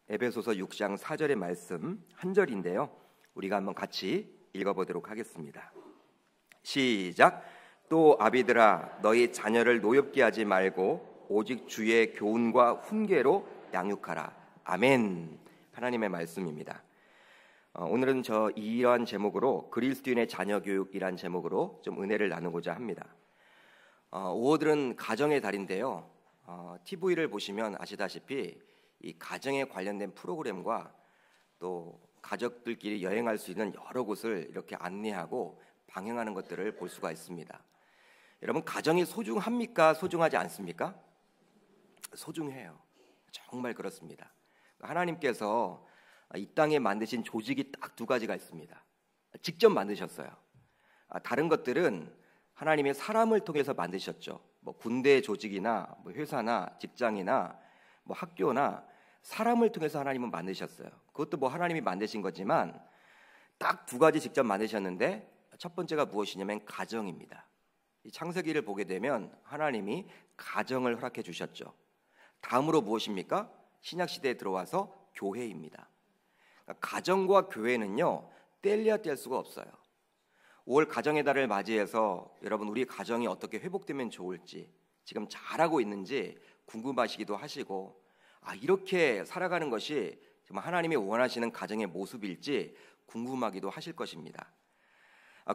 에베소서 6장 4절의 말씀 한 절인데요. 우리가 한번 같이 읽어보도록 하겠습니다. 시작. 또 아비들아 너희 자녀를 노엽게 하지 말고 오직 주의 교훈과 훈계로 양육하라. 아멘. 하나님의 말씀입니다. 오늘은 이러한 제목으로 그리스도인의 자녀 교육이란 제목으로 좀 은혜를 나누고자 합니다. 5월은 가정의 달인데요. TV를 보시면 아시다시피 이 가정에 관련된 프로그램과 또 가족들끼리 여행할 수 있는 여러 곳을 이렇게 안내하고 방영하는 것들을 볼 수가 있습니다. 여러분, 가정이 소중합니까? 소중하지 않습니까? 소중해요. 정말 그렇습니다. 하나님께서 이 땅에 만드신 조직이 딱 두 가지가 있습니다. 직접 만드셨어요. 다른 것들은 하나님의 사람을 통해서 만드셨죠. 군대 조직이나 회사나 직장이나 학교나 사람을 통해서 하나님은 만드셨어요. 그것도 하나님이 만드신 거지만 딱 두 가지 직접 만드셨는데 첫 번째가 무엇이냐면 가정입니다. 이 창세기를 보게 되면 하나님이 가정을 허락해 주셨죠. 다음으로 무엇입니까? 신약 시대에 들어와서 교회입니다. 그러니까 가정과 교회는요 뗄래야 뗄 수가 없어요. 5월 가정의 달을 맞이해서 여러분 우리 가정이 어떻게 회복되면 좋을지 지금 잘하고 있는지 궁금하시기도 하시고 이렇게 살아가는 것이 정말 하나님이 원하시는 가정의 모습일지 궁금하기도 하실 것입니다.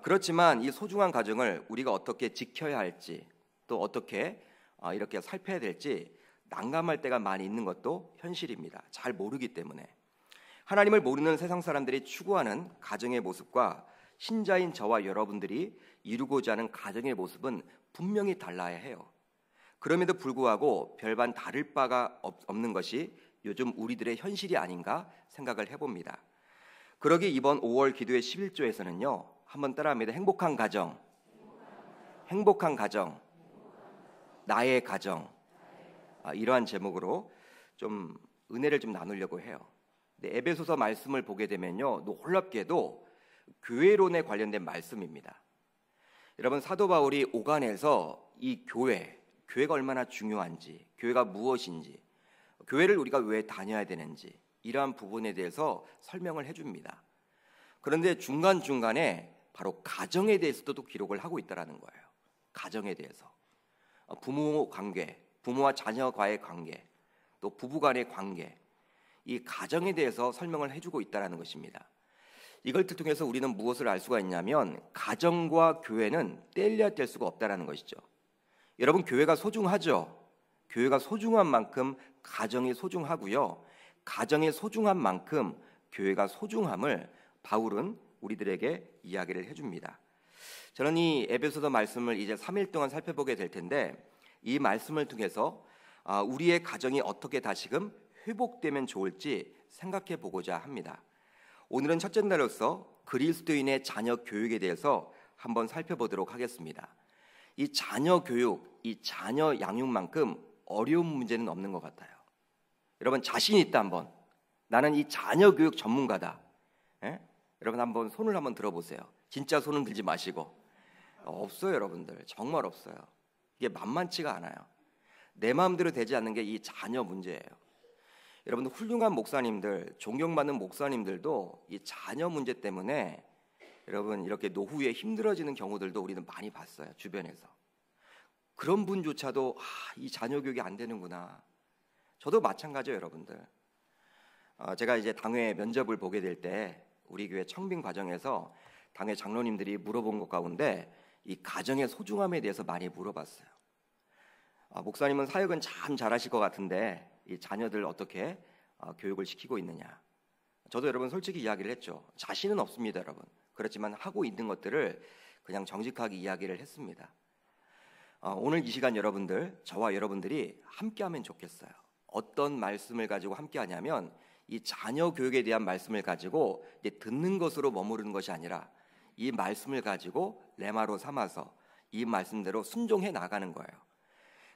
그렇지만 이 소중한 가정을 우리가 어떻게 지켜야 할지 또 어떻게 이렇게 살펴야 될지 난감할 때가 많이 있는 것도 현실입니다. 잘 모르기 때문에. 하나님을 모르는 세상 사람들이 추구하는 가정의 모습과 신자인 저와 여러분들이 이루고자 하는 가정의 모습은 분명히 달라야 해요. 그럼에도 불구하고 별반 다를 바가 없는 것이 요즘 우리들의 현실이 아닌가 생각을 해봅니다. 그러기 이번 5월 기도의 11조에서는요 한번 따라합니다. 행복한 가정, 행복한 가정, 나의 가정, 이러한 제목으로 좀 은혜를 좀 나누려고 해요. 에베소서 말씀을 보게 되면요 놀랍게도 교회론에 관련된 말씀입니다. 여러분, 사도 바울이 오간에서 이 교회가 얼마나 중요한지, 교회가 무엇인지, 교회를 우리가 왜 다녀야 되는지 이러한 부분에 대해서 설명을 해줍니다. 그런데 중간중간에 바로 가정에 대해서도 또 기록을 하고 있다는 거예요. 가정에 대해서 부모 관계, 부모와 자녀과의 관계, 또 부부간의 관계, 이 가정에 대해서 설명을 해주고 있다는 것입니다. 이걸 통해서 우리는 무엇을 알 수가 있냐면 가정과 교회는 뗄래야 뗄 수가 없다는 것이죠. 여러분, 교회가 소중하죠. 교회가 소중한 만큼 가정이 소중하고요. 가정이 소중한 만큼 교회가 소중함을 바울은 우리들에게 이야기를 해줍니다. 저는 이 에베소서 말씀을 이제 3일 동안 살펴보게 될 텐데 이 말씀을 통해서 우리의 가정이 어떻게 다시금 회복되면 좋을지 생각해 보고자 합니다. 오늘은 첫째 날로서 그리스도인의 자녀 교육에 대해서 한번 살펴보도록 하겠습니다. 이 자녀 교육, 이 자녀 양육만큼 어려운 문제는 없는 것 같아요. 여러분, 자신 있다 한번. 나는 이 자녀 교육 전문가다. 여러분 한번 손을 한번 들어보세요. 진짜 손은 들지 마시고. 없어요, 여러분들. 정말 없어요. 이게 만만치가 않아요. 내 마음대로 되지 않는 게 이 자녀 문제예요. 여러분들, 훌륭한 목사님들, 존경받는 목사님들도 이 자녀 문제 때문에 여러분 이렇게 노후에 힘들어지는 경우들도 우리는 많이 봤어요, 주변에서. 그런 분조차도 이 자녀 교육이 안 되는구나. 저도 마찬가지예요, 여러분들. 제가 이제 당회 면접을 보게 될 때 우리 교회 청빙 과정에서 당회 장로님들이 물어본 것 가운데 이 가정의 소중함에 대해서 많이 물어봤어요. 목사님은 사역은 참 잘하실 것 같은데 이 자녀들 어떻게 교육을 시키고 있느냐. 저도 여러분 솔직히 이야기를 했죠. 자신은 없습니다, 여러분. 그렇지만 하고 있는 것들을 그냥 정직하게 이야기를 했습니다. 오늘 이 시간 여러분들, 저와 여러분들이 함께하면 좋겠어요. 어떤 말씀을 가지고 함께하냐면 이 자녀 교육에 대한 말씀을 가지고 이제 듣는 것으로 머무르는 것이 아니라 이 말씀을 가지고 레마로 삼아서 이 말씀대로 순종해 나가는 거예요.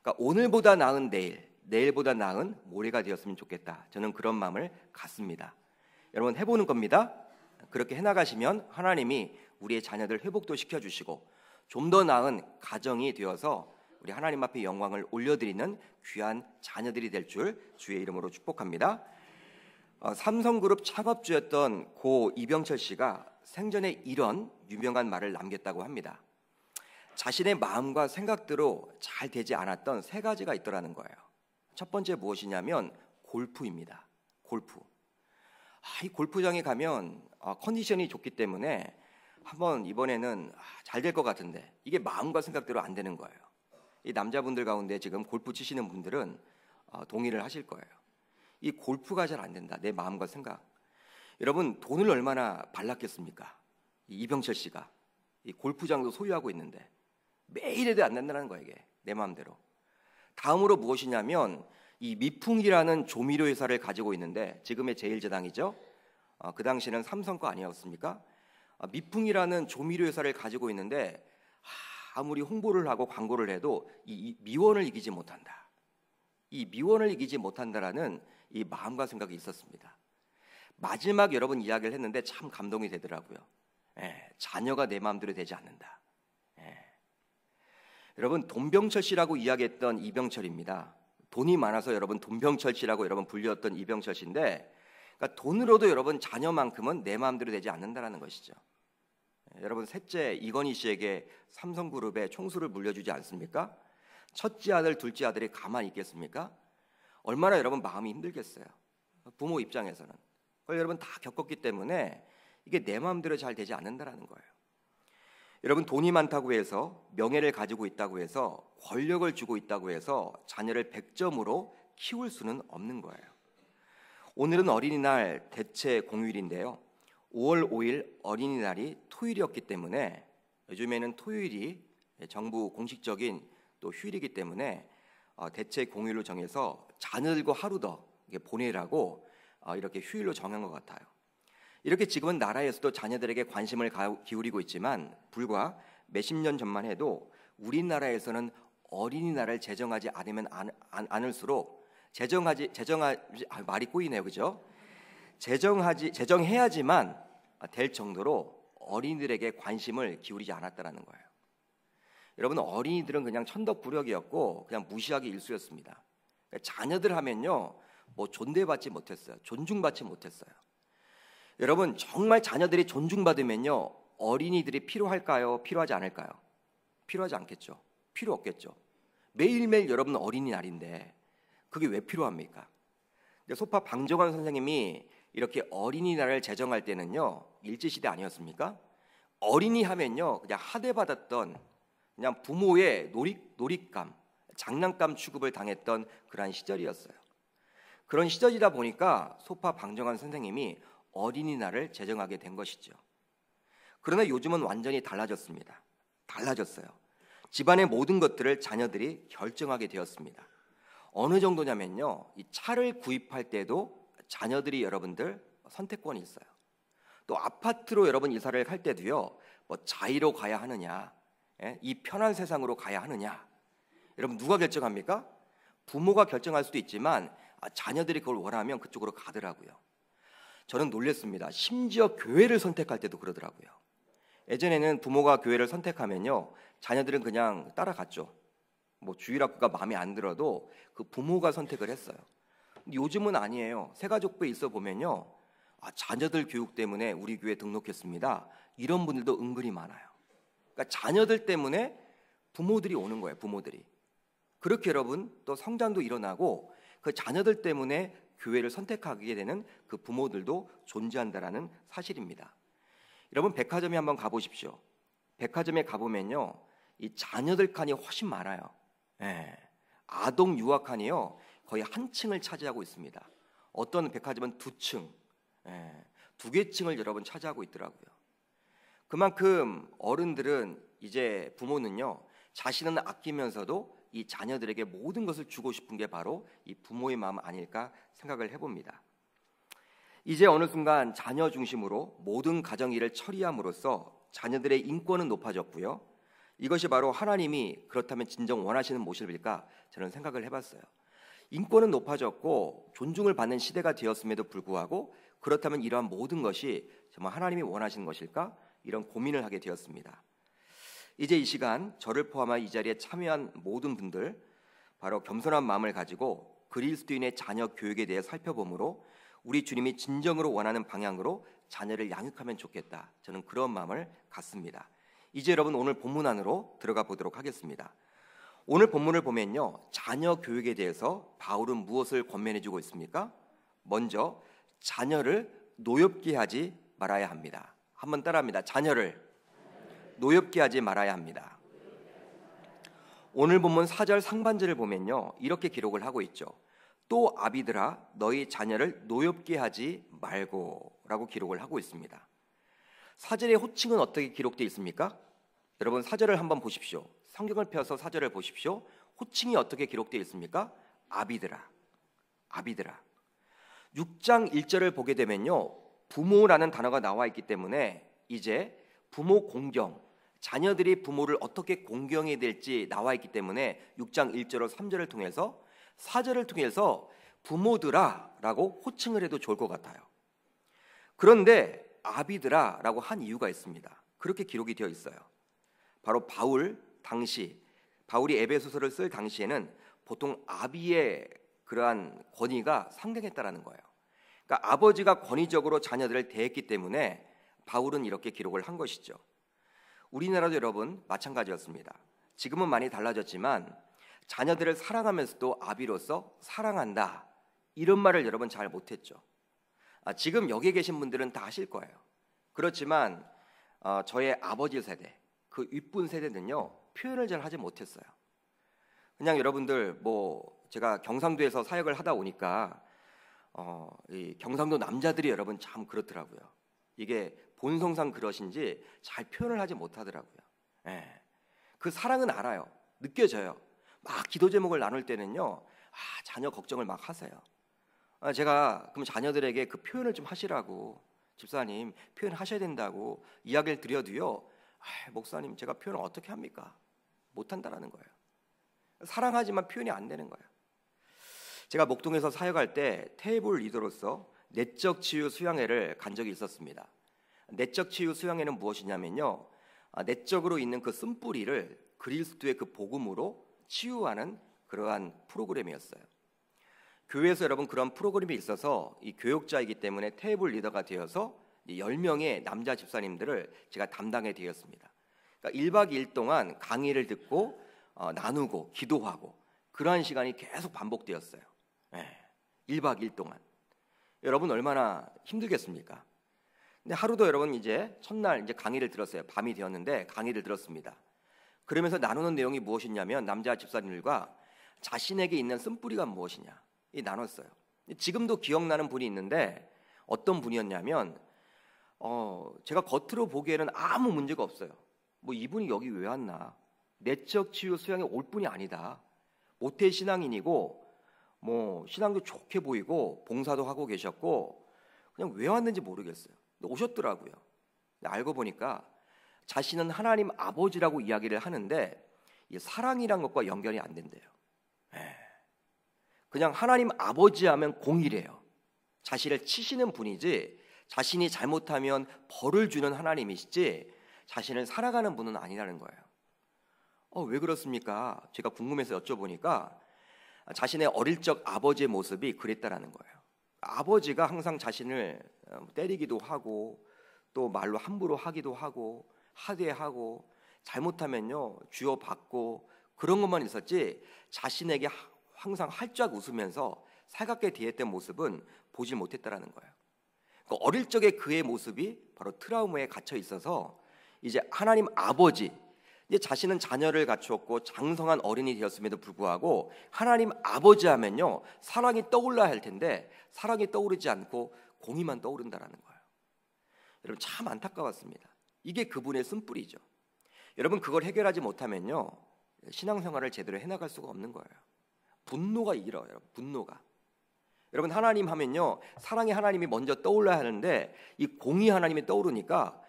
그러니까 오늘보다 나은 내일, 내일보다 나은 모레가 되었으면 좋겠다. 저는 그런 마음을 갖습니다. 여러분, 해보는 겁니다. 그렇게 해나가시면 하나님이 우리의 자녀들 회복도 시켜주시고 좀 더 나은 가정이 되어서 우리 하나님 앞에 영광을 올려드리는 귀한 자녀들이 될 줄 주의 이름으로 축복합니다. 삼성그룹 창업주였던 고 이병철 씨가 생전에 이런 유명한 말을 남겼다고 합니다. 자신의 마음과 생각대로 잘 되지 않았던 세 가지가 있더라는 거예요. 첫 번째 무엇이냐면 골프입니다. 골프. 이 골프장에 가면 컨디션이 좋기 때문에 한번 이번에는 잘 될 것 같은데 이게 마음과 생각대로 안 되는 거예요. 이 남자분들 가운데 지금 골프 치시는 분들은 동의를 하실 거예요. 이 골프가 잘 안 된다. 내 마음과 생각. 여러분 돈을 얼마나 발랐겠습니까? 이병철 씨가 이 골프장도 소유하고 있는데 매일 해도 안 된다는 거예요. 이게 내 마음대로. 다음으로 무엇이냐면 이 미풍이라는 조미료 회사를 가지고 있는데 지금의 제1제당이죠. 그 당시에는 삼성 거 아니었습니까? 미풍이라는 조미료 회사를 가지고 있는데 아무리 홍보를 하고 광고를 해도 이 미원을 이기지 못한다. 이 미원을 이기지 못한다라는 이 마음과 생각이 있었습니다. 마지막 여러분 이야기를 했는데 참 감동이 되더라고요. 자녀가 내 마음대로 되지 않는다. 여러분 돈병철 씨라고 이야기했던 이병철입니다. 돈이 많아서 여러분 돈병철 씨라고 여러분 불렸던 이병철 씨인데, 그러니까 돈으로도 여러분 자녀만큼은 내 마음대로 되지 않는다라는 것이죠. 여러분 셋째 이건희 씨에게 삼성그룹의 총수를 물려주지 않습니까? 첫째 아들, 둘째 아들이 가만히 있겠습니까? 얼마나 여러분 마음이 힘들겠어요. 부모 입장에서는. 그걸 여러분 다 겪었기 때문에 이게 내 마음대로 잘 되지 않는다라는 거예요. 여러분 돈이 많다고 해서, 명예를 가지고 있다고 해서, 권력을 주고 있다고 해서 자녀를 100점으로 키울 수는 없는 거예요. 오늘은 어린이날 대체 공휴일인데요. 5월 5일 어린이날이 토요일이었기 때문에, 요즘에는 토요일이 정부 공식적인 또 휴일이기 때문에 대체 공휴일로 정해서 자녀들과 하루 더 보내라고 이렇게 휴일로 정한 것 같아요. 이렇게 지금은 나라에서도 자녀들에게 관심을 기울이고 있지만 불과 몇십 년 전만 해도 우리나라에서는 어린이날을 제정하지 않으면 않을수록 말이 꼬이네요, 그죠? 제정해야지만 될 정도로 어린이들에게 관심을 기울이지 않았다라는 거예요. 여러분 어린이들은 그냥 천덕꾸러기였고 그냥 무시하기 일쑤였습니다. 자녀들 하면요 뭐 존대받지 못했어요. 존중받지 못했어요. 여러분 정말 자녀들이 존중받으면요 어린이들이 필요할까요? 필요하지 않을까요? 필요하지 않겠죠. 필요 없겠죠. 매일매일 여러분 어린이날인데 그게 왜 필요합니까? 소파 방정환 선생님이 이렇게 어린이날을 제정할 때는요 일제시대 아니었습니까? 어린이 하면요 그냥 하대받았던 그냥 부모의 놀잇감, 장난감 취급을 당했던 그러한 시절이었어요. 그런 시절이다 보니까 소파 방정환 선생님이 어린이날을 제정하게 된 것이죠. 그러나 요즘은 완전히 달라졌습니다. 달라졌어요. 집안의 모든 것들을 자녀들이 결정하게 되었습니다. 어느 정도냐면요, 이 차를 구입할 때도 자녀들이 여러분들 선택권이 있어요. 또 아파트로 여러분 이사를 갈 때도요, 뭐 자이로 가야 하느냐, 이 편한 세상으로 가야 하느냐, 여러분 누가 결정합니까? 부모가 결정할 수도 있지만 자녀들이 그걸 원하면 그쪽으로 가더라고요. 저는 놀랐습니다. 심지어 교회를 선택할 때도 그러더라고요. 예전에는 부모가 교회를 선택하면요 자녀들은 그냥 따라갔죠. 뭐 주일학교가 마음에 안 들어도 그 부모가 선택을 했어요. 근데 요즘은 아니에요. 새가족부에 있어 보면요 자녀들 교육 때문에 우리 교회 등록했습니다, 이런 분들도 은근히 많아요. 그러니까 자녀들 때문에 부모들이 오는 거예요. 부모들이. 그렇게 여러분 또 성장도 일어나고 그 자녀들 때문에 교회를 선택하게 되는 그 부모들도 존재한다라는 사실입니다. 여러분 백화점에 한번 가보십시오. 백화점에 가보면요 이 자녀들 칸이 훨씬 많아요. 아동 유아 칸이요 거의 한 층을 차지하고 있습니다. 어떤 백화점은 두 층, 두 개 층을 여러분 차지하고 있더라고요. 그만큼 어른들은 이제 부모는요 자신은 아끼면서도 이 자녀들에게 모든 것을 주고 싶은 게 바로 이 부모의 마음 아닐까 생각을 해봅니다. 이제 어느 순간 자녀 중심으로 모든 가정 일을 처리함으로써 자녀들의 인권은 높아졌고요. 이것이 바로 하나님이 그렇다면 진정 원하시는 모습일까 저는 생각을 해봤어요. 인권은 높아졌고 존중을 받는 시대가 되었음에도 불구하고 그렇다면 이러한 모든 것이 정말 하나님이 원하시는 것일까? 이런 고민을 하게 되었습니다. 이제 이 시간 저를 포함한 이 자리에 참여한 모든 분들 바로 겸손한 마음을 가지고 그리스도인의 자녀 교육에 대해 살펴보므로 우리 주님이 진정으로 원하는 방향으로 자녀를 양육하면 좋겠다. 저는 그런 마음을 갖습니다. 이제 여러분 오늘 본문 안으로 들어가 보도록 하겠습니다. 오늘 본문을 보면요, 자녀 교육에 대해서 바울은 무엇을 권면해주고 있습니까? 먼저 자녀를 노엽게 하지 말아야 합니다. 한번 따라합니다. 자녀를 노엽게 하지 말아야 합니다. 오늘 본문 4절 상반절을 보면요, 이렇게 기록을 하고 있죠. 또 아비들아 너희 자녀를 노엽게 하지 말고 라고 기록을 하고 있습니다. 4절의 호칭은 어떻게 기록되어 있습니까? 여러분 4절을 한번 보십시오. 성경을 펴서 4절을 보십시오. 호칭이 어떻게 기록되어 있습니까? 아비들아, 아비들아. 6장 1절을 보게 되면요, 부모라는 단어가 나와 있기 때문에 이제 부모 공경, 자녀들이 부모를 어떻게 공경해야 될지 나와 있기 때문에 6장 1절로 3절을 통해서 4절을 통해서 부모들아 라고 호칭을 해도 좋을 것 같아요. 그런데 아비들아 라고 한 이유가 있습니다. 그렇게 기록이 되어 있어요. 바로 바울이 에베소서를 쓸 당시에는 보통 아비의 그러한 권위가 상당했다라는 거예요. 그러니까 아버지가 권위적으로 자녀들을 대했기 때문에 바울은 이렇게 기록을 한 것이죠. 우리나라도 여러분 마찬가지였습니다. 지금은 많이 달라졌지만 자녀들을 사랑하면서도 아비로서 사랑한다, 이런 말을 여러분 잘 못했죠. 지금 여기 계신 분들은 다 하실 거예요. 그렇지만 저의 아버지 세대, 그 윗분 세대는요, 표현을 잘 하지 못했어요. 그냥 여러분들 제가 경상도에서 사역을 하다 보니까 이 경상도 남자들이 여러분 참 그렇더라고요. 이게 본성상 그러신지 잘 표현을 하지 못하더라고요. 예. 그 사랑은 알아요. 느껴져요. 막 기도 제목을 나눌 때는요, 자녀 걱정을 막 하세요. 제가 그럼 자녀들에게 그 표현을 좀 하시라고, 집사님 표현하셔야 된다고 이야기를 드려도요, 목사님 제가 표현을 어떻게 합니까? 못한다라는 거예요. 사랑하지만 표현이 안 되는 거예요. 제가 목동에서 사역할 때 테이블 리더로서 내적 치유 수양회를 간 적이 있었습니다. 내적 치유 수양회는 무엇이냐면요, 내적으로 있는 그 쓴뿌리를 그리스도의 그 복음으로 치유하는 그러한 프로그램이었어요. 교회에서 여러분 그런 프로그램이 있어서 이 교육자이기 때문에 테이블 리더가 되어서 10명의 남자 집사님들을 제가 담당해 드렸습니다. 그러니까 1박 2일 동안 강의를 듣고 나누고 기도하고 그러한 시간이 계속 반복되었어요. 1박 2일 동안. 여러분 얼마나 힘들겠습니까? 근데 하루도 여러분 이제 첫날 이제 강의를 들었어요. 밤이 되었는데 강의를 들었습니다. 그러면서 나누는 내용이 무엇이냐면 남자 집사님들과 자신에게 있는 쓴뿌리가 무엇이냐 나눴어요. 지금도 기억나는 분이 있는데 어떤 분이었냐면 제가 겉으로 보기에는 아무 문제가 없어요. 이분이 여기 왜 왔나? 내적 치유 수양에 올 분이 아니다. 모태 신앙인이고 신앙도 좋게 보이고 봉사도 하고 계셨고 그냥 왜 왔는지 모르겠어요. 오셨더라고요. 알고 보니까 자신은 하나님 아버지라고 이야기를 하는데 이 사랑이란 것과 연결이 안 된대요. 그냥 하나님 아버지 하면 공이래요. 자신을 치시는 분이지 자신이 잘못하면 벌을 주는 하나님이시지 자신을 살아가는 분은 아니라는 거예요. 왜 그렇습니까? 제가 궁금해서 여쭤보니까 자신의 어릴 적 아버지의 모습이 그랬다라는 거예요. 아버지가 항상 자신을 때리기도 하고 또 말로 함부로 하기도 하고 하대하고 잘못하면요 쥐어받고 그런 것만 있었지 자신에게 항상 활짝 웃으면서 살갑게 대했던 모습은 보지 못했다라는 거예요. 그러니까 어릴 적에 그의 모습이 바로 트라우마에 갇혀 있어서 이제 하나님 아버지, 이제 자신은 자녀를 갖추었고 장성한 어린이 되었음에도 불구하고 하나님 아버지 하면요 사랑이 떠올라야 할 텐데 사랑이 떠오르지 않고 공의만 떠오른다라는 거예요. 여러분 참 안타까웠습니다. 이게 그분의 쓴뿌리죠. 여러분 그걸 해결하지 못하면요 신앙생활을 제대로 해나갈 수가 없는 거예요. 분노가 일어요. 여러분 분노가. 여러분 하나님 하면요 사랑의 하나님이 먼저 떠올라야 하는데 이 공의 하나님이 떠오르니까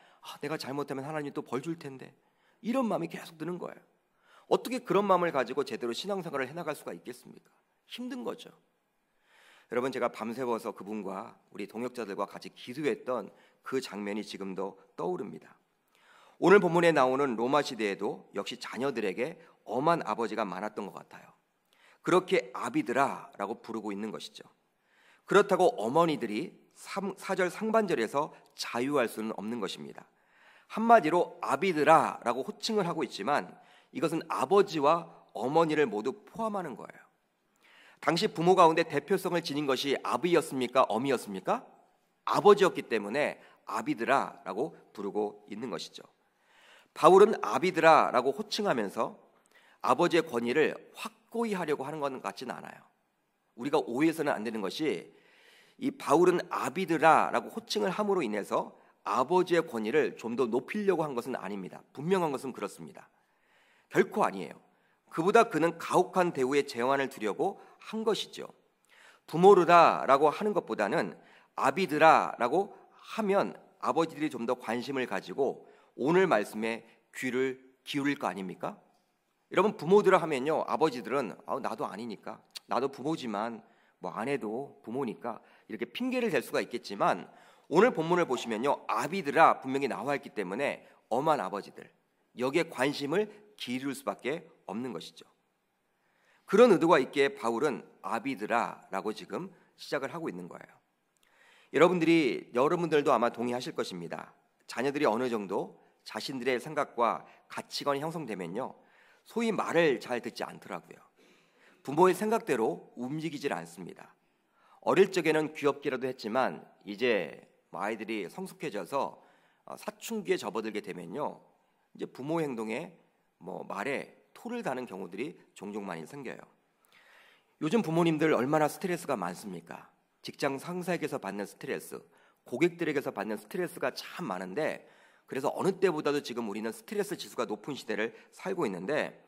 내가 잘못하면 하나님이 또 벌 줄 텐데 이런 마음이 계속 드는 거예요. 어떻게 그런 마음을 가지고 제대로 신앙생활을 해나갈 수가 있겠습니까? 힘든 거죠. 여러분 제가 밤새워서 그분과 우리 동역자들과 같이 기도했던 그 장면이 지금도 떠오릅니다. 오늘 본문에 나오는 로마 시대에도 역시 자녀들에게 엄한 아버지가 많았던 것 같아요. 그렇게 아비들아 라고 부르고 있는 것이죠. 그렇다고 어머니들이 4절 상반절에서 자유할 수는 없는 것입니다. 한마디로 아비드라라고 호칭을 하고 있지만 이것은 아버지와 어머니를 모두 포함하는 거예요. 당시 부모 가운데 대표성을 지닌 것이 아비였습니까? 어미였습니까? 아버지였기 때문에 아비드라라고 부르고 있는 것이죠. 바울은 아비드라라고 호칭하면서 아버지의 권위를 확고히 하려고 하는 것 같지는 않아요. 우리가 오해해서는 안 되는 것이 이 바울은 아비드라라고 호칭을 함으로 인해서 아버지의 권위를 좀 더 높이려고 한 것은 아닙니다. 분명한 것은 그렇습니다. 결코 아니에요. 그보다 그는 가혹한 대우의 재환을 두려고 한 것이죠. 부모르다라고 하는 것보다는 아비드라라고 하면 아버지들이 좀 더 관심을 가지고 오늘 말씀에 귀를 기울일 거 아닙니까? 여러분, 부모들을 하면요, 아버지들은 나도 아니니까, 나도 부모지만 뭐 안 해도 부모니까 이렇게 핑계를 댈 수가 있겠지만 오늘 본문을 보시면요, 아비드라 분명히 나와 있기 때문에 엄한 아버지들, 여기에 관심을 기울일 수밖에 없는 것이죠. 그런 의도가 있기에 바울은 아비드라라고 지금 시작을 하고 있는 거예요. 여러분들도 아마 동의하실 것입니다. 자녀들이 어느 정도 자신들의 생각과 가치관이 형성되면요, 소위 말을 잘 듣지 않더라고요. 부모의 생각대로 움직이질 않습니다. 어릴 적에는 귀엽기라도 했지만 이제 아이들이 성숙해져서 사춘기에 접어들게 되면요, 이제 부모의 행동에 말에 토를 다는 경우들이 종종 많이 생겨요. 요즘 부모님들 얼마나 스트레스가 많습니까? 직장 상사에게서 받는 스트레스, 고객들에게서 받는 스트레스가 참 많은데, 그래서 어느 때보다도 지금 우리는 스트레스 지수가 높은 시대를 살고 있는데,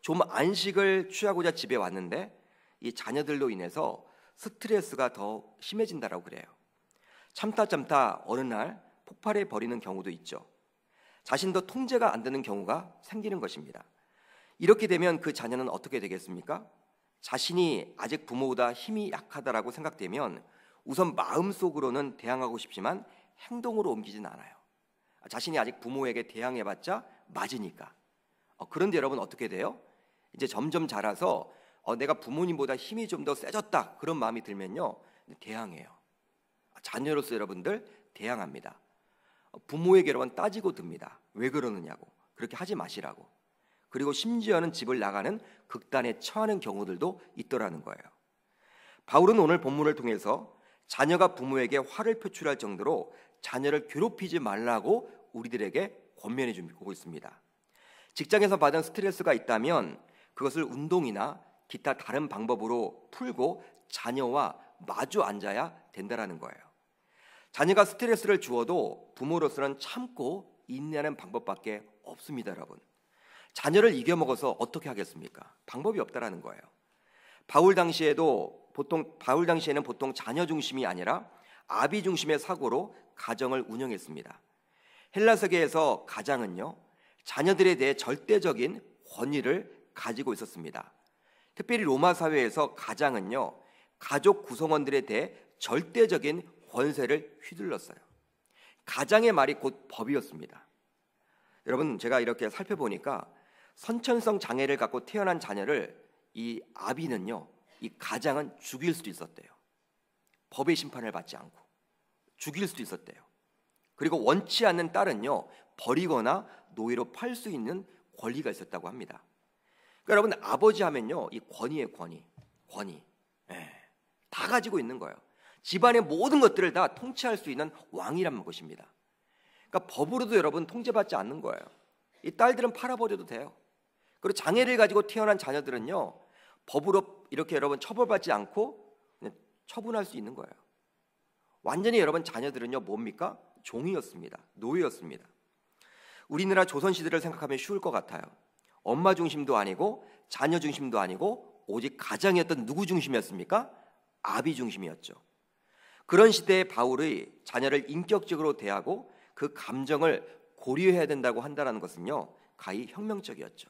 좀 안식을 취하고자 집에 왔는데 이 자녀들로 인해서 스트레스가 더 심해진다라고 그래요. 참다 어느 날 폭발해 버리는 경우도 있죠. 자신도 통제가 안 되는 경우가 생기는 것입니다. 이렇게 되면 그 자녀는 어떻게 되겠습니까? 자신이 아직 부모보다 힘이 약하다라고 생각되면 우선 마음속으로는 대항하고 싶지만 행동으로 옮기진 않아요. 자신이 아직 부모에게 대항해봤자 맞으니까. 그런데 여러분, 어떻게 돼요? 이제 점점 자라서 내가 부모님보다 힘이 좀 더 세졌다, 그런 마음이 들면요, 대항해요. 자녀로서 여러분들 대항합니다. 부모에게 여러분 따지고 듭니다. 왜 그러느냐고. 그렇게 하지 마시라고. 그리고 심지어는 집을 나가는 극단에 처하는 경우들도 있더라는 거예요. 바울은 오늘 본문을 통해서 자녀가 부모에게 화를 표출할 정도로 자녀를 괴롭히지 말라고 우리들에게 권면해 주고 있습니다. 직장에서 받은 스트레스가 있다면 그것을 운동이나 기타 다른 방법으로 풀고 자녀와 마주 앉아야 된다라는 거예요. 자녀가 스트레스를 주어도 부모로서는 참고 인내하는 방법밖에 없습니다, 여러분. 자녀를 이겨먹어서 어떻게 하겠습니까? 방법이 없다라는 거예요. 바울 당시에는 보통 자녀 중심이 아니라 아비 중심의 사고로 가정을 운영했습니다. 헬라 세계에서 가장은요, 자녀들에 대해 절대적인 권위를 가지고 있었습니다. 특별히 로마 사회에서 가장은요, 가족 구성원들에 대해 절대적인 권세를 휘둘렀어요. 가장의 말이 곧 법이었습니다. 여러분, 제가 이렇게 살펴보니까 선천성 장애를 갖고 태어난 자녀를 이 아비는요, 이 가장은 죽일 수도 있었대요. 법의 심판을 받지 않고 죽일 수도 있었대요. 그리고 원치 않는 딸은요, 버리거나 노예로 팔 수 있는 권리가 있었다고 합니다. 그러니까 여러분, 아버지 하면요, 이 권위의 권위. 다 가지고 있는 거예요. 집안의 모든 것들을 다 통치할 수 있는 왕이란 것입니다. 그러니까 법으로도 여러분 통제받지 않는 거예요. 이 딸들은 팔아버려도 돼요. 그리고 장애를 가지고 태어난 자녀들은요, 법으로 이렇게 여러분 처벌받지 않고 그냥 처분할 수 있는 거예요. 완전히 여러분 자녀들은요, 뭡니까? 종이었습니다. 노예였습니다. 우리나라 조선시대를 생각하면 쉬울 것 같아요. 엄마 중심도 아니고 자녀 중심도 아니고 오직 가장이었던 누구 중심이었습니까? 아비 중심이었죠. 그런 시대에 바울의 자녀를 인격적으로 대하고 그 감정을 고려해야 된다고 한다는 것은요, 가히 혁명적이었죠.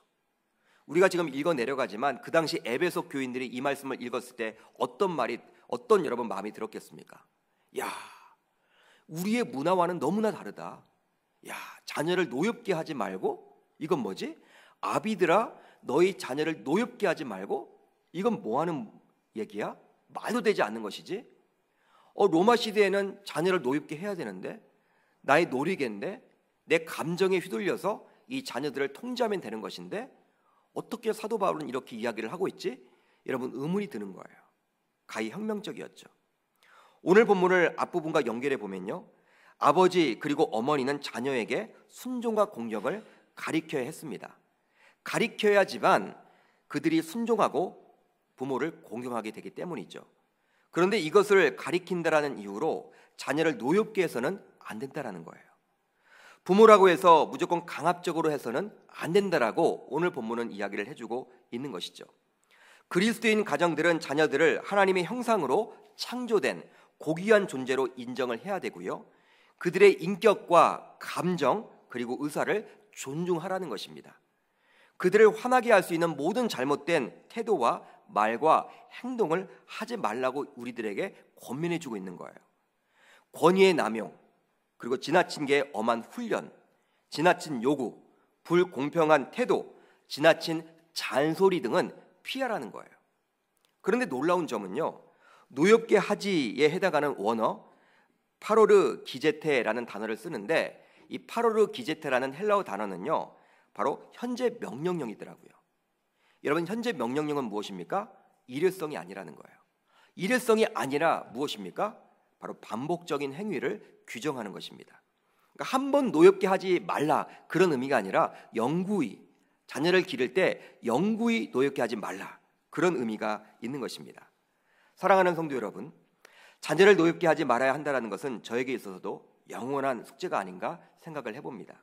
우리가 지금 읽어 내려가지만 그 당시 에베소 교인들이 이 말씀을 읽었을 때 어떤 여러분 마음이 들었겠습니까? 야, 우리의 문화와는 너무나 다르다. 야, 자녀를 노엽게 하지 말고, 이건 뭐지? 아비들아, 너희 자녀를 노엽게 하지 말고, 이건 뭐 하는 얘기야? 말도 되지 않는 것이지. 로마 시대에는 자녀를 노엽게 해야 되는데, 나의 놀이개인데, 내 감정에 휘둘려서 이 자녀들을 통제하면 되는 것인데 어떻게 사도 바울은 이렇게 이야기를 하고 있지? 여러분, 의문이 드는 거예요. 가히 혁명적이었죠. 오늘 본문을 앞부분과 연결해 보면요, 아버지 그리고 어머니는 자녀에게 순종과 공경을 가리켜야 했습니다. 가리켜야지만 그들이 순종하고 부모를 공경하게 되기 때문이죠. 그런데 이것을 가리킨다라는 이유로 자녀를 노엽게 해서는 안 된다라는 거예요. 부모라고 해서 무조건 강압적으로 해서는 안 된다라고 오늘 본문은 이야기를 해주고 있는 것이죠. 그리스도인 가정들은 자녀들을 하나님의 형상으로 창조된 고귀한 존재로 인정을 해야 되고요, 그들의 인격과 감정 그리고 의사를 존중하라는 것입니다. 그들을 화나게 할 수 있는 모든 잘못된 태도와 말과 행동을 하지 말라고 우리들에게 권면해주고 있는 거예요. 권위의 남용, 그리고 지나친 게 엄한 훈련, 지나친 요구, 불공평한 태도, 지나친 잔소리 등은 피하라는 거예요. 그런데 놀라운 점은요, 노엽게 하지에 해당하는 원어 파로르 기제테라는 단어를 쓰는데, 이 파로르 기제테라는 헬라어 단어는요, 바로 현재 명령형이더라고요. 여러분, 현재 명령형은 무엇입니까? 일회성이 아니라는 거예요. 일회성이 아니라 무엇입니까? 바로 반복적인 행위를 규정하는 것입니다. 그러니까 한 번 노엽게 하지 말라, 그런 의미가 아니라 영구히, 자녀를 기를 때 영구히 노엽게 하지 말라, 그런 의미가 있는 것입니다. 사랑하는 성도 여러분, 자녀를 노엽게 하지 말아야 한다는 것은 저에게 있어서도 영원한 숙제가 아닌가 생각을 해봅니다.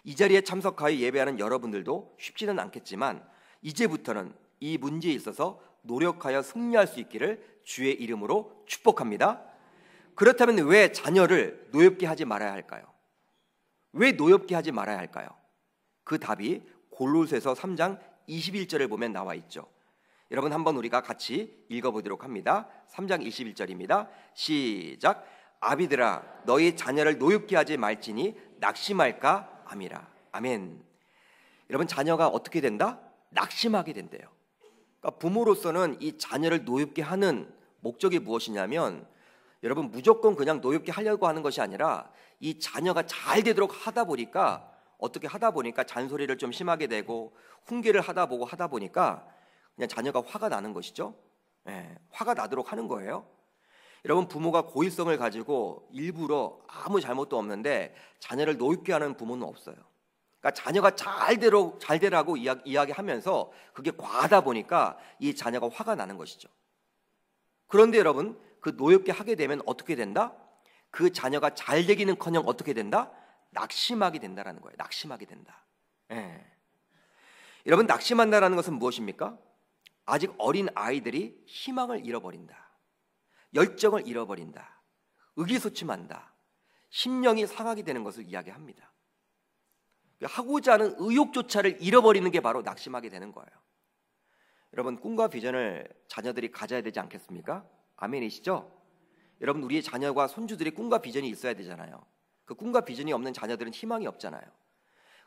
이 자리에 참석하여 예배하는 여러분들도 쉽지는 않겠지만 이제부터는 이 문제에 있어서 노력하여 승리할 수 있기를 주의 이름으로 축복합니다. 그렇다면 왜 자녀를 노엽게 하지 말아야 할까요? 왜 노엽게 하지 말아야 할까요? 그 답이 골로새서 3장 21절을 보면 나와 있죠. 여러분, 한번 우리가 같이 읽어보도록 합니다. 3장 21절입니다. 시작. 아비들아, 너희 자녀를 노엽게 하지 말지니 낙심할까 함이라. 아멘. 여러분, 자녀가 어떻게 된다? 낙심하게 된대요. 그러니까 부모로서는 이 자녀를 노엽게 하는 목적이 무엇이냐면, 여러분, 무조건 그냥 노엽게 하려고 하는 것이 아니라 이 자녀가 잘 되도록 하다 보니까, 어떻게 하다 보니까 잔소리를 좀 심하게 되고 훈계를 하다 보니까 그냥 자녀가 화가 나는 것이죠. 화가 나도록 하는 거예요. 여러분, 부모가 고의성을 가지고 일부러 아무 잘못도 없는데 자녀를 노엽게 하는 부모는 없어요. 그러니까 자녀가 잘 되라고 이야기하면서 그게 과하다 보니까 이 자녀가 화가 나는 것이죠. 그런데 여러분, 그 노엽게 하게 되면 어떻게 된다? 그 자녀가 잘 되기는커녕 어떻게 된다? 낙심하게 된다라는 거예요. 낙심하게 된다. 여러분, 낙심한다라는 것은 무엇입니까? 아직 어린 아이들이 희망을 잃어버린다, 열정을 잃어버린다, 의기소침한다, 심령이 상하게 되는 것을 이야기합니다. 하고자 하는 의욕조차를 잃어버리는 게 바로 낙심하게 되는 거예요. 여러분, 꿈과 비전을 자녀들이 가져야 되지 않겠습니까? 아멘이시죠? 여러분, 우리의 자녀와 손주들이 꿈과 비전이 있어야 되잖아요. 그 꿈과 비전이 없는 자녀들은 희망이 없잖아요.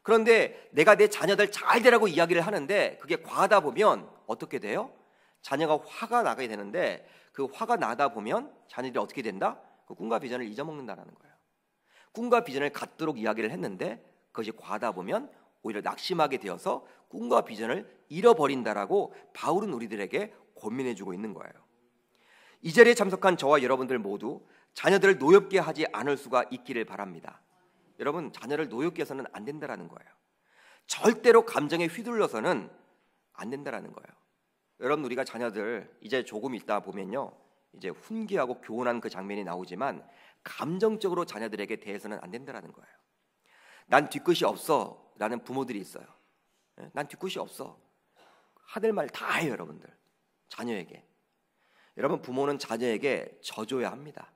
그런데 내가 내 자녀들 잘 되라고 이야기를 하는데 그게 과하다 보면 어떻게 돼요? 자녀가 화가 나게 되는데, 그 화가 나다 보면 자녀들이 어떻게 된다? 그 꿈과 비전을 잊어먹는다는 거예요. 꿈과 비전을 갖도록 이야기를 했는데 그것이 과하다 보면 오히려 낙심하게 되어서 꿈과 비전을 잃어버린다라고 바울은 우리들에게 권면해주고 있는 거예요. 이 자리에 참석한 저와 여러분들 모두 자녀들을 노엽게 하지 않을 수가 있기를 바랍니다. 여러분, 자녀를 노엽게 해서는 안 된다라는 거예요. 절대로 감정에 휘둘러서는 안 된다라는 거예요. 여러분, 우리가 자녀들 이제 조금 있다 보면요, 이제 훈계하고 교훈하는 그 장면이 나오지만 감정적으로 자녀들에게 대해서는 안 된다라는 거예요. 난 뒤끝이 없어 라는 부모들이 있어요. 난 뒤끝이 없어. 하늘 말 다 해요, 여러분들. 자녀에게. 여러분, 부모는 자녀에게 져줘야 합니다.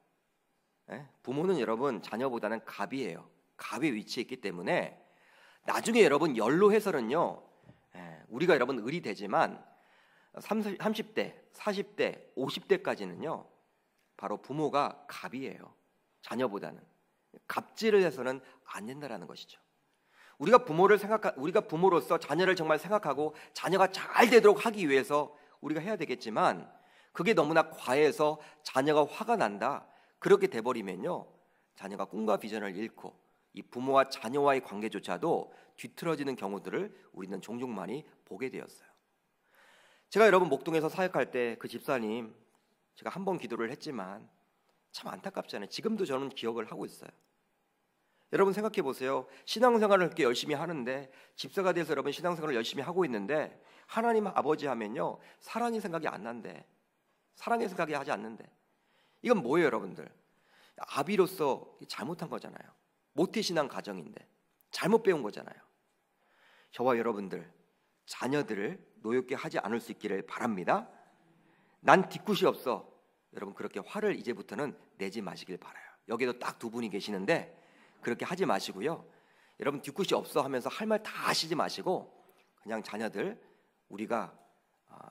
부모는 여러분 자녀보다는 갑이에요. 갑의 위치에 있기 때문에 나중에 여러분 연로해서는요, 우리가 여러분 을이 되지만 30대, 40대, 50대까지는요 바로 부모가 갑이에요. 자녀보다는. 갑질을 해서는 안 된다라는 것이죠. 우리가 부모로서 자녀를 정말 생각하고 자녀가 잘 되도록 하기 위해서 우리가 해야 되겠지만, 그게 너무나 과해서 자녀가 화가 난다, 그렇게 돼버리면요, 자녀가 꿈과 비전을 잃고 이 부모와 자녀와의 관계조차도 뒤틀어지는 경우들을 우리는 종종 많이 보게 되었어요. 제가 여러분 목동에서 사역할 때 그 집사님, 제가 한 번 기도를 했지만 참 안타깝잖아요. 지금도 저는 기억을 하고 있어요. 여러분 생각해 보세요. 신앙생활을 그렇게 열심히 하는데, 집사가 돼서 여러분 신앙생활을 열심히 하고 있는데, 하나님 아버지 하면요, 사랑의 생각이 안 난대. 사랑의 생각이 하지 않는데. 이건 뭐예요, 여러분들? 아비로서 잘못한 거잖아요. 모태신앙 가정인데 잘못 배운 거잖아요. 저와 여러분들, 자녀들을 노엽게 하지 않을 수 있기를 바랍니다. 난 뒤끝이 없어. 여러분 그렇게 화를 이제부터는 내지 마시길 바라요. 여기도 딱 두 분이 계시는데 그렇게 하지 마시고요. 여러분 뒤끝이 없어 하면서 할 말 다 하시지 마시고, 그냥 자녀들, 우리가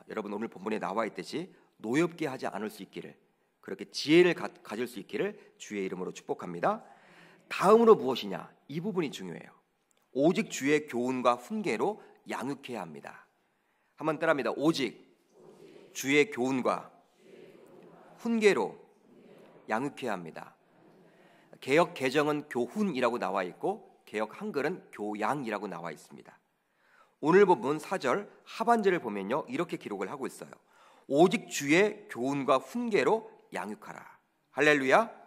여러분 오늘 본문에 나와 있듯이 노엽게 하지 않을 수 있기를, 그렇게 지혜를 가질 수 있기를 주의 이름으로 축복합니다. 다음으로 무엇이냐? 이 부분이 중요해요. 오직 주의 교훈과 훈계로 양육해야 합니다. 한번 따라합니다. 오직 주의 교훈과 훈계로 양육해야 합니다. 개역 개정은 교훈이라고 나와 있고 개역 한글은 교양이라고 나와 있습니다. 오늘 본문 4절 하반절을 보면요, 이렇게 기록을 하고 있어요. 오직 주의 교훈과 훈계로 양육하라. 할렐루야.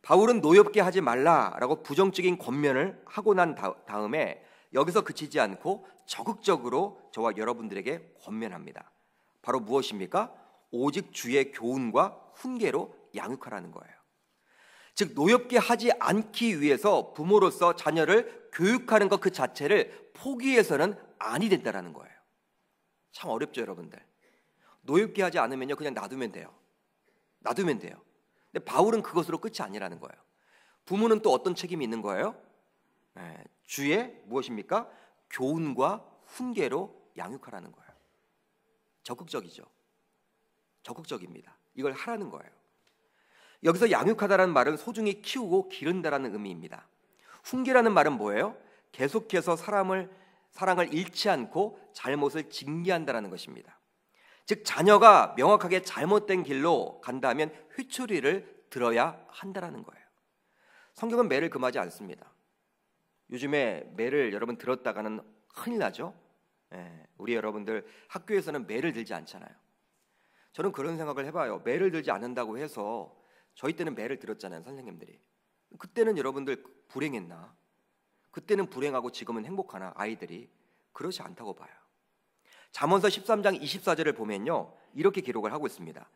바울은 노엽게 하지 말라라고 부정적인 권면을 하고 난 다음에 여기서 그치지 않고 적극적으로 저와 여러분들에게 권면합니다. 바로 무엇입니까? 오직 주의 교훈과 훈계로 양육하라는 거예요. 즉 노엽게 하지 않기 위해서 부모로서 자녀를 교육하는 것 그 자체를 포기해서는 아니 된다라는 거예요. 참 어렵죠, 여러분들. 노엽게 하지 않으면요, 그냥 놔두면 돼요. 놔두면 돼요. 근데 바울은 그것으로 끝이 아니라는 거예요. 부모는 또 어떤 책임이 있는 거예요? 주의 무엇입니까? 교훈과 훈계로 양육하라는 거예요. 적극적이죠. 적극적입니다. 이걸 하라는 거예요. 여기서 양육하다라는 말은 소중히 키우고 기른다라는 의미입니다. 훈계라는 말은 뭐예요? 계속해서 사랑을 잃지 않고 잘못을 징계한다라는 것입니다. 즉 자녀가 명확하게 잘못된 길로 간다면 회초리를 들어야 한다라는 거예요. 성경은 매를 금하지 않습니다. 요즘에 매를 여러분 들었다가는 큰일 나죠. 우리 여러분들 학교에서는 매를 들지 않잖아요. 저는 그런 생각을 해봐요. 매를 들지 않는다고 해서, 저희 때는 매를 들었잖아요, 선생님들이. 그때는 여러분들 불행했나? 그때는 불행하고 지금은 행복하나? 아이들이 그렇지 않다고 봐요. 잠언서 13장 24절을 보면요, 이렇게 기록을 하고 있습니다.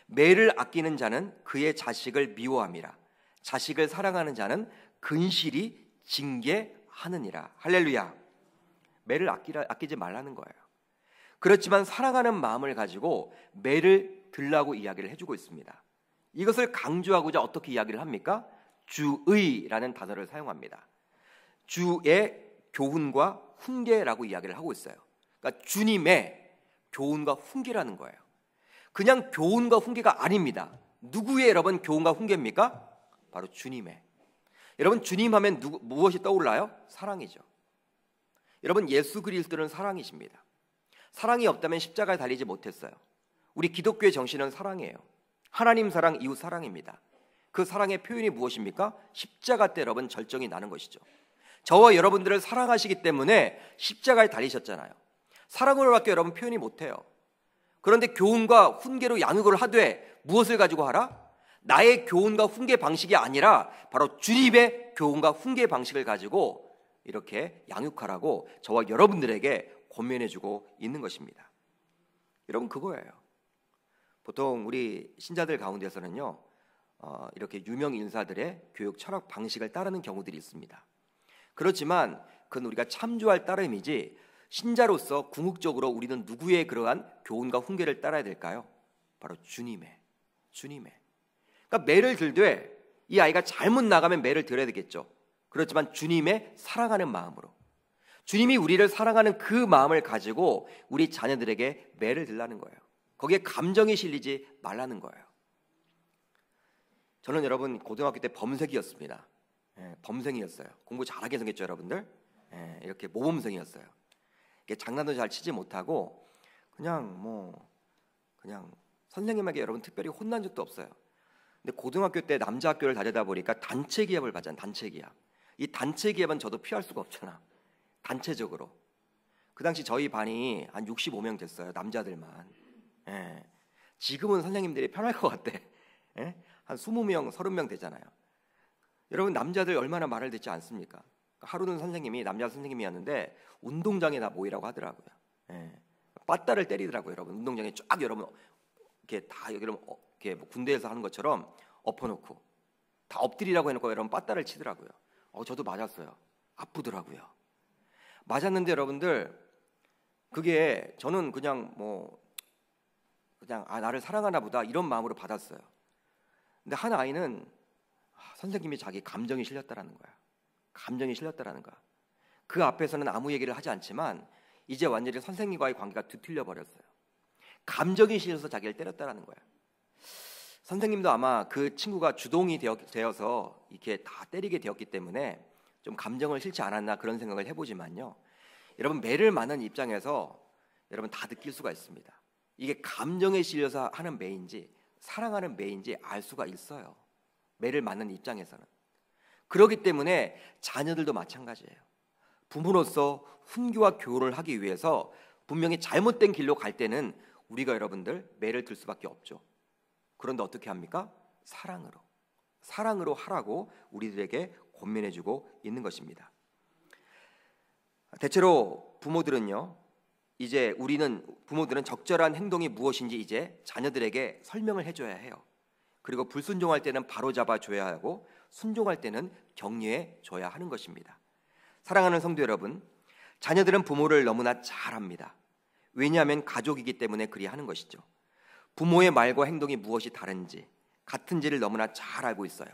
매를 아끼는 자는 그의 자식을 미워함이라. 자식을 사랑하는 자는 근실이 징계하느니라. 할렐루야. 매를 아끼지 말라는 거예요. 그렇지만 사랑하는 마음을 가지고 매를 들라고 이야기를 해주고 있습니다. 이것을 강조하고자 어떻게 이야기를 합니까? 주의라는 단어를 사용합니다. 주의 교훈과 훈계라고 이야기를 하고 있어요. 그러니까 주님의 교훈과 훈계라는 거예요. 그냥 교훈과 훈계가 아닙니다. 누구의 여러분 교훈과 훈계입니까? 바로 주님의. 여러분 주님 하면 무엇이 떠올라요? 사랑이죠. 여러분 예수 그리스도는 사랑이십니다. 사랑이 없다면 십자가에 달리지 못했어요. 우리 기독교의 정신은 사랑이에요. 하나님 사랑, 이웃 사랑입니다. 그 사랑의 표현이 무엇입니까? 십자가 때 여러분 절정이 나는 것이죠. 저와 여러분들을 사랑하시기 때문에 십자가에 달리셨잖아요. 사랑으로밖에 여러분 표현이 못해요. 그런데 교훈과 훈계로 양육을 하되 무엇을 가지고 하라? 나의 교훈과 훈계 방식이 아니라 바로 주님의 교훈과 훈계 방식을 가지고 이렇게 양육하라고 저와 여러분들에게 권면해주고 있는 것입니다. 여러분 그거예요. 보통 우리 신자들 가운데서는요, 이렇게 유명 인사들의 교육 철학 방식을 따르는 경우들이 있습니다. 그렇지만 그건 우리가 참조할 따름이지, 신자로서 궁극적으로 우리는 누구의 그러한 교훈과 훈계를 따라야 될까요? 바로 주님의. 그러니까 매를 들되 이 아이가 잘못 나가면 매를 들어야 되겠죠. 그렇지만 주님의 사랑하는 마음으로, 주님이 우리를 사랑하는 그 마음을 가지고 우리 자녀들에게 매를 들라는 거예요. 거기에 감정이 실리지 말라는 거예요. 저는 여러분 고등학교 때 범색이었습니다. 범생이었어요. 공부 잘하게 생겼죠, 여러분들? 이렇게 모범생이었어요. 장난도 잘 치지 못하고 그냥 선생님에게 여러분 특별히 혼난 적도 없어요. 근데 고등학교 때 남자 학교를 다니다 보니까 단체 기합을 받잖아. 단체 기합. 이 단체 기합은 저도 피할 수가 없잖아. 단체적으로. 그 당시 저희 반이 한 65명 됐어요. 남자들만. 예. 지금은 선생님들이 편할 것 같대. 예? 한 20명, 30명 되잖아요. 여러분 남자들 얼마나 말을 듣지 않습니까? 하루는 선생님이 남자 선생님이었는데 운동장에 다 모이라고 하더라고요. 예. 빠따를 때리더라고요. 여러분 운동장에 쫙 여러분 이렇게 다 여러분 이렇게 뭐 군대에서 하는 것처럼 엎어놓고 다 엎드리라고 해놓고 여러분 빠따를 치더라고요. 저도 맞았어요. 아프더라고요. 맞았는데 여러분들 그게 저는 그냥 나를 사랑하나 보다 이런 마음으로 받았어요. 근데 한 아이는 선생님이 자기 감정이 실렸다라는 거야. 감정이 실렸다라는 거야. 그 앞에서는 아무 얘기를 하지 않지만 이제 완전히 선생님과의 관계가 뒤틀려 버렸어요. 감정이 실려서 자기를 때렸다라는 거야. 선생님도 아마 그 친구가 주동이 되어서 이렇게 다 때리게 되었기 때문에 좀 감정을 실지 않았나 그런 생각을 해보지만요. 여러분 매를 맞는 입장에서 여러분 다 느낄 수가 있습니다. 이게 감정에 실려서 하는 매인지 사랑하는 매인지 알 수가 있어요. 매를 맞는 입장에서는. 그렇기 때문에 자녀들도 마찬가지예요. 부모로서 훈계와 교훈을 하기 위해서 분명히 잘못된 길로 갈 때는 우리가 여러분들 매를 들 수밖에 없죠. 그런데 어떻게 합니까? 사랑으로 하라고 우리들에게 권면해주고 있는 것입니다. 대체로 부모들은 적절한 행동이 무엇인지 이제 자녀들에게 설명을 해줘야 해요. 그리고 불순종할 때는 바로잡아 줘야 하고 순종할 때는 격려해 줘야 하는 것입니다. 사랑하는 성도 여러분, 자녀들은 부모를 너무나 잘 압니다. 왜냐하면 가족이기 때문에 그리 하는 것이죠. 부모의 말과 행동이 무엇이 다른지 같은지를 너무나 잘 알고 있어요.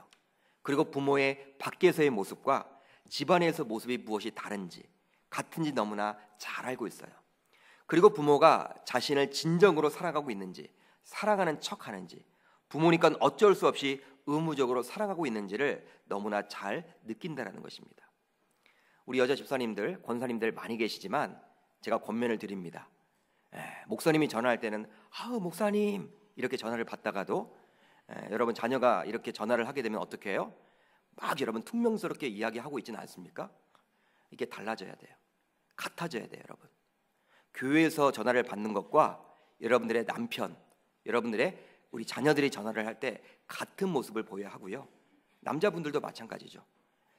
그리고 부모의 밖에서의 모습과 집안에서 모습이 무엇이 다른지 같은지 너무나 잘 알고 있어요. 그리고 부모가 자신을 진정으로 사랑하고 있는지 사랑하는 척하는지 부모니까 어쩔 수 없이 의무적으로 사랑하고 있는지를 너무나 잘 느낀다는 것입니다. 우리 여자 집사님들, 권사님들 많이 계시지만 제가 권면을 드립니다. 목사님이 전화할 때는 목사님 이렇게 전화를 받다가도 여러분 자녀가 이렇게 전화를 하게 되면 어떻게 해요? 막 여러분 퉁명스럽게 이야기하고 있지는 않습니까? 이게 달라져야 돼요. 같아져야 돼요, 여러분. 교회에서 전화를 받는 것과 여러분들의 남편, 우리 자녀들이 전화를 할 때 같은 모습을 보여야 하고요. 남자분들도 마찬가지죠.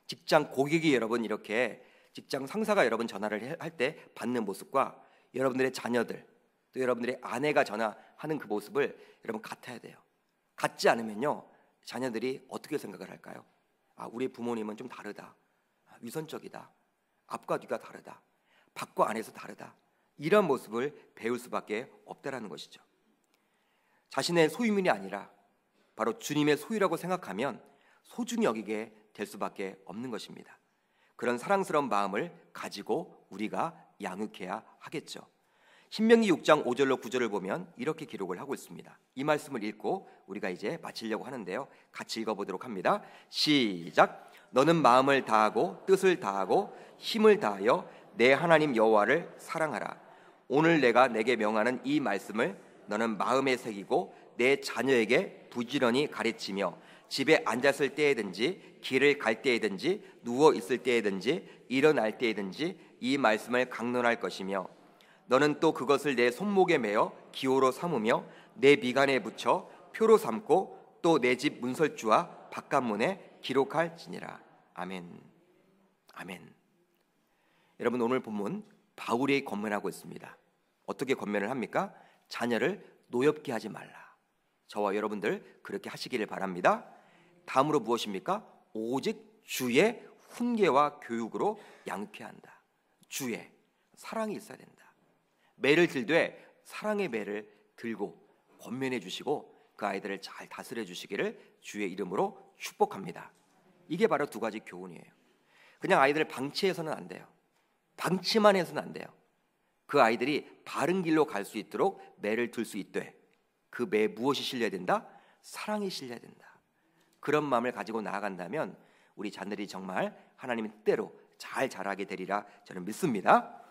직장 고객이 여러분 이렇게 직장 상사가 여러분 전화를 할 때 받는 모습과 여러분들의 자녀들 또 여러분들의 아내가 전화하는 그 모습을 여러분 같아야 돼요. 같지 않으면요 자녀들이 어떻게 생각을 할까요? 우리 부모님은 좀 다르다. 위선적이다. 앞과 뒤가 다르다. 밖과 안에서 다르다. 이런 모습을 배울 수밖에 없다라는 것이죠. 자신의 소유물이 아니라 바로 주님의 소유라고 생각하면 소중히 여기게 될 수밖에 없는 것입니다. 그런 사랑스러운 마음을 가지고 우리가 양육해야 하겠죠. 신명기 6장 5절로 9절을 보면 이렇게 기록을 하고 있습니다. 이 말씀을 읽고 우리가 이제 마치려고 하는데요. 같이 읽어보도록 합니다. 시작. 너는 마음을 다하고 뜻을 다하고 힘을 다하여 내 하나님 여호와를 사랑하라. 오늘 내가 내게 명하는 이 말씀을 너는 마음에 새기고 내 자녀에게 부지런히 가르치며 집에 앉았을 때에든지 길을 갈 때에든지 누워 있을 때에든지 일어날 때에든지 이 말씀을 강론할 것이며 너는 또 그것을 내 손목에 매어 기호로 삼으며 내 미간에 붙여 표로 삼고 또 내 집 문설주와 바깥문에 기록할지니라. 아멘. 아멘. 여러분 오늘 본문 바울이 권면하고 있습니다. 어떻게 권면을 합니까? 자녀를 노엽게 하지 말라. 저와 여러분들 그렇게 하시기를 바랍니다. 다음으로 무엇입니까? 오직 주의 훈계와 교육으로 양육해야 한다. 주의 사랑이 있어야 된다. 매를 들되 사랑의 매를 들고 권면해 주시고 그 아이들을 잘 다스려 주시기를 주의 이름으로 축복합니다. 이게 바로 두 가지 교훈이에요. 그냥 아이들을 방치해서는 안 돼요. 방치만 해서는 안 돼요. 그 아이들이 바른 길로 갈 수 있도록 매를 들 수 있되 그 매에 무엇이 실려야 된다? 사랑이 실려야 된다. 그런 마음을 가지고 나아간다면 우리 자녀들이 정말 하나님의 뜻대로 잘 자라게 되리라 저는 믿습니다.